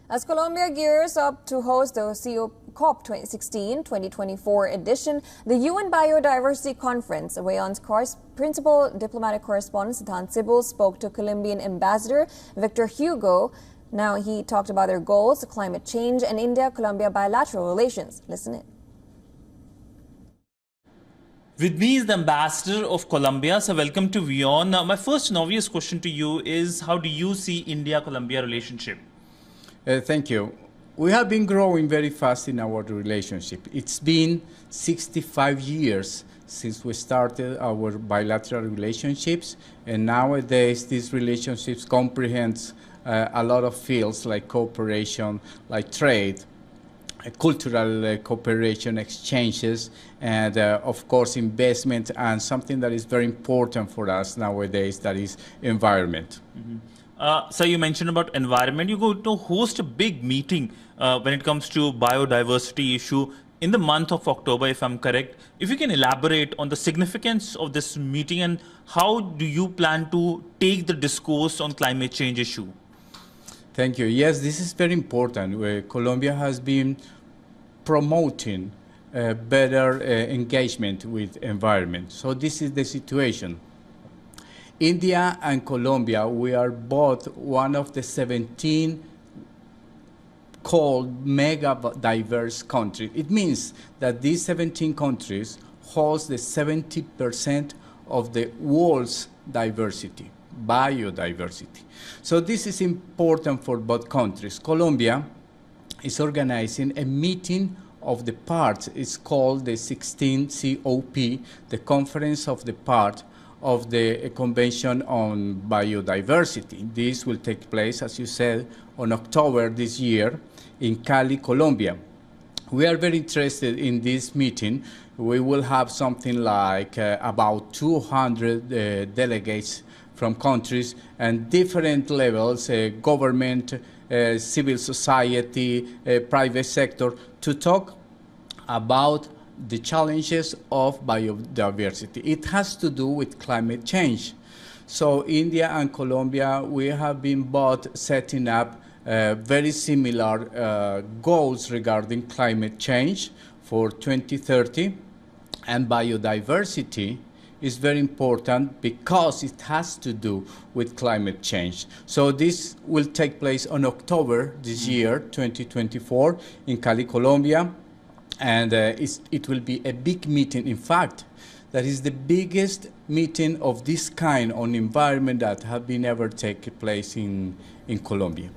As Colombia gears up to host the COP 2016-2024 edition, the UN Biodiversity Conference, WION's principal diplomatic correspondent Sidhant Sibal spoke to Colombian Ambassador Victor Hugo. Now he talked about their goals, climate change, and India-Colombia bilateral relations. Listen in. With me is the Ambassador of Colombia. So welcome to WION. My first and obvious question to you is, how do you see India-Colombia relationship? Thank you. We have been growing very fast in our relationship. It's been 65 years since we started our bilateral relationships, and nowadays these relationships comprehend a lot of fields like cooperation, like trade, cultural cooperation, exchanges, and of course investment, and something that is very important for us nowadays, that is environment. Mm-hmm. So you mentioned about environment. You're going to host a big meeting when it comes to biodiversity issue in the month of October, if I'm correct. If you can elaborate on the significance of this meeting and how do you plan to take the discourse on climate change issue? Thank you. Yes, this is very important. Colombia has been promoting better engagement with environment. So this is the situation. India and Colombia, we are both one of the 17 called mega diverse countries. It means that these 17 countries host the 70% of the world's diversity, biodiversity. So this is important for both countries. Colombia is organizing a meeting of the parts. It's called the 16 COP, the Conference of the Parts of the Convention on Biodiversity. This will take place, as you said, on October this year in Cali, Colombia. We are very interested in this meeting. We will have something like about 200 delegates from countries and different levels, government, civil society, private sector, to talk about the challenges of biodiversity. It has to do with climate change. So India and Colombia, we have been both setting up very similar goals regarding climate change for 2030, and biodiversity is very important because it has to do with climate change. So this will take place on October this year, 2024, in Cali, Colombia. And it will be a big meeting. In fact, that is the biggest meeting of this kind on environment that have been ever taken place in Colombia.